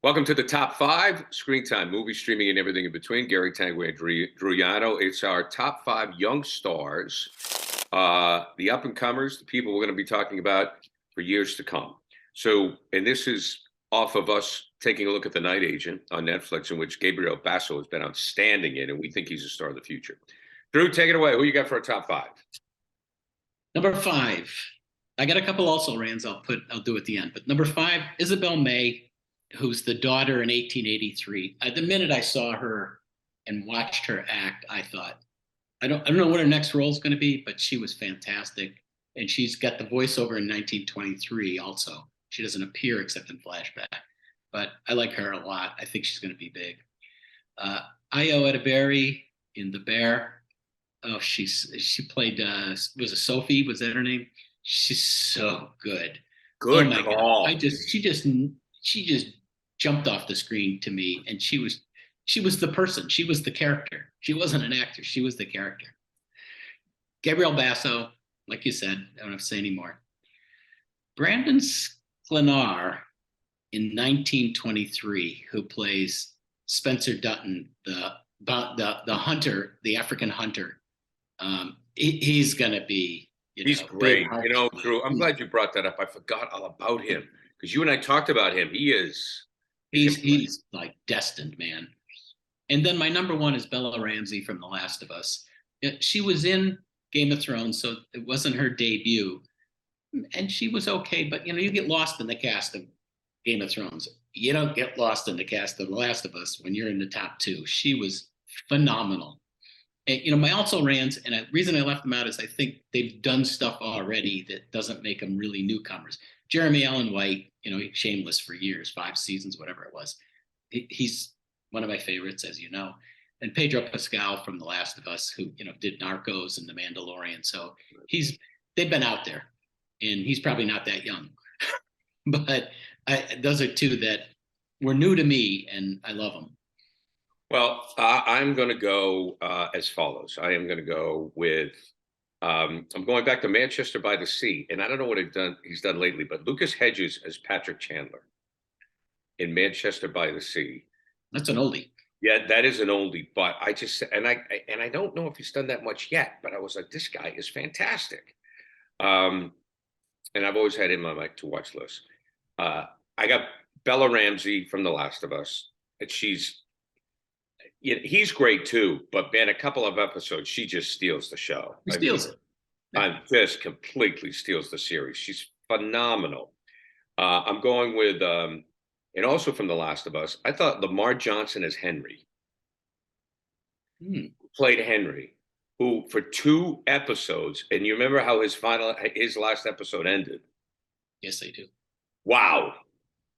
Welcome to the top five screen time, movie streaming, and everything in between. Gary Tanguay and Drew Yanno. It's our top five young stars, the up and comers, the people we're going to be talking about for years to come. So, and this is off of us taking a look at The Night Agent on Netflix, in which Gabriel Basso has been outstanding in, and we think he's a star of the future. Drew, take it away. Who you got for a top five? Number five. I got a couple also Rands I'll do at the end. But number five, Isabel May, who's the daughter in 1883. The minute I saw her and watched her act, I thought, I don't know what her next role is going to be, but she was fantastic. And she's got the voiceover in 1923 also. She doesn't appear except in flashback. But I like her a lot. I think she's going to be big. Io Edeberry in The Bear. Oh, she played was it Sophie? Was that her name? She's so good. Good oh my call. God. she just jumped off the screen to me, and she was the person. She was the character. She wasn't an actor. She was the character. Gabriel Basso, like you said, I don't have to say anymore. Brandon Sklenar in 1923, who plays Spencer Dutton, the hunter, the African hunter. He's gonna be. He's great. Drew, I'm glad you brought that up. I forgot all about him because you and I talked about him. He's like destined, man. And then my number one is Bella Ramsey from The Last of Us. She was in Game of Thrones, so it wasn't her debut, and she was okay. But you get lost in the cast of Game of Thrones. You don't get lost in the cast of The Last of Us when you're in the top two. She was phenomenal. And, my also Rands, and the reason I left them out is I think they've done stuff already that doesn't make them really newcomers. Jeremy Allen White, Shameless for years, 5 seasons, whatever it was. He's one of my favorites, as you know. And Pedro Pascal from The Last of Us, who, did Narcos and The Mandalorian. So they've been out there, and he's probably not that young. But those are two that were new to me, and I love them. Well, I'm going to go as follows. I am going to go with, I'm going back to Manchester by the Sea, and I don't know what he's done lately, but Lucas Hedges as Patrick Chandler in Manchester by the Sea. That's an oldie. Yeah, that is an oldie, but I don't know if he's done that much yet, but I was like, this guy is fantastic. And I've always had him on my to watch list. I got Bella Ramsey from The Last of Us, and he's great too, but man, a couple of episodes, she just steals the show. She steals it. Just completely steals the series. She's phenomenal. I'm going with, and also from The Last of Us, I thought Lamar Johnson as Henry, played Henry, who for 2 episodes, and you remember how his last episode ended? Yes, I do. Wow.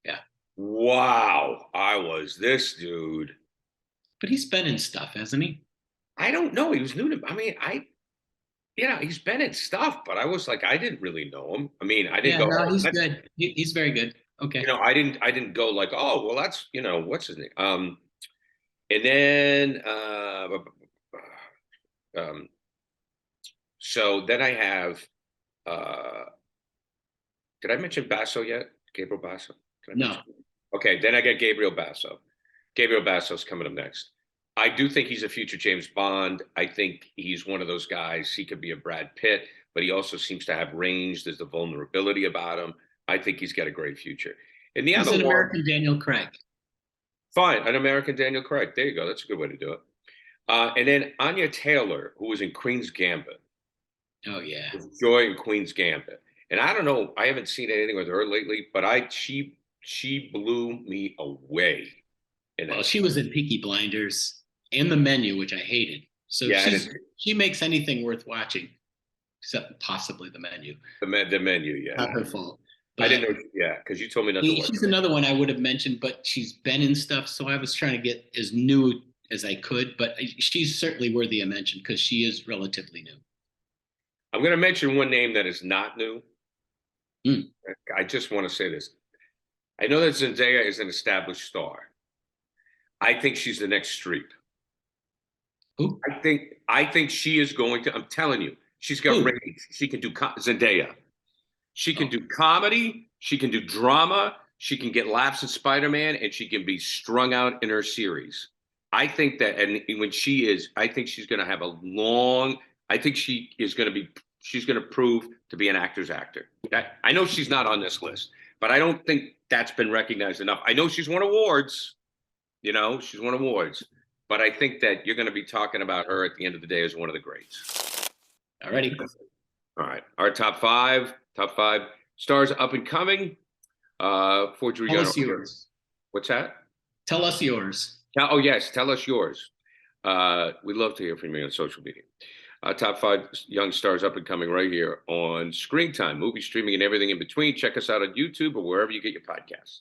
Yeah. Wow. I was this dude. But he's been in stuff, hasn't he? I don't know. He was new to. I mean, he's been in stuff, but I was like, I didn't really know him. I mean, I didn't go. No, he's good. He's very good. Okay. I didn't go like, oh, well, that's what's his name. And then, so then I have. Did I mention Basso yet? Gabriel Basso? No. Okay, then I got Gabriel Basso. Gabriel Basso's coming up next. I do think he's a future James Bond. I think he's one of those guys. He could be a Brad Pitt, but he also seems to have range. There's the vulnerability about him. I think he's got a great future. And he's an American Daniel Craig. Fine, an American Daniel Craig. There you go. That's a good way to do it. And then Anya Taylor, who was in Queen's Gambit. Oh, yeah. Joy in Queen's Gambit. And I don't know. I haven't seen anything with her lately, but she blew me away. Well, she was in Peaky Blinders and The Menu, which I hated. So yeah, she makes anything worth watching, except possibly The Menu. The Menu, yeah. Not her fault. But I didn't know, yeah, because you told me not to watch. She's another one I would have mentioned, but she's been in stuff, so I was trying to get as new as I could. But she's certainly worthy of mention because she is relatively new. I'm going to mention one name that is not new. I just want to say this. I know that Zendaya is an established star. I think she's the next Streep. Who? I think she is going to. I'm telling you, she's got range. She can do Zendaya. She can do comedy. She can do drama. She can get laughs in Spider-Man, and she can be strung out in her series. I think that, and when she is, I think she's going to have a long. I think she is going to be. She's going to prove to be an actor's actor. I know she's not on this list, but I don't think that's been recognized enough. I know she's won awards. You know, she's won awards, but I think that you're going to be talking about her at the end of the day as one of the greats. Alrighty. All right, our top five stars up and coming. For Drew Tell Yanno. us yours. What's that? Tell us yours. Oh, yes. Tell us yours. We'd love to hear from you on social media. Top five young stars up and coming right here on Screentime, movie streaming and everything in between. Check us out on YouTube or wherever you get your podcasts.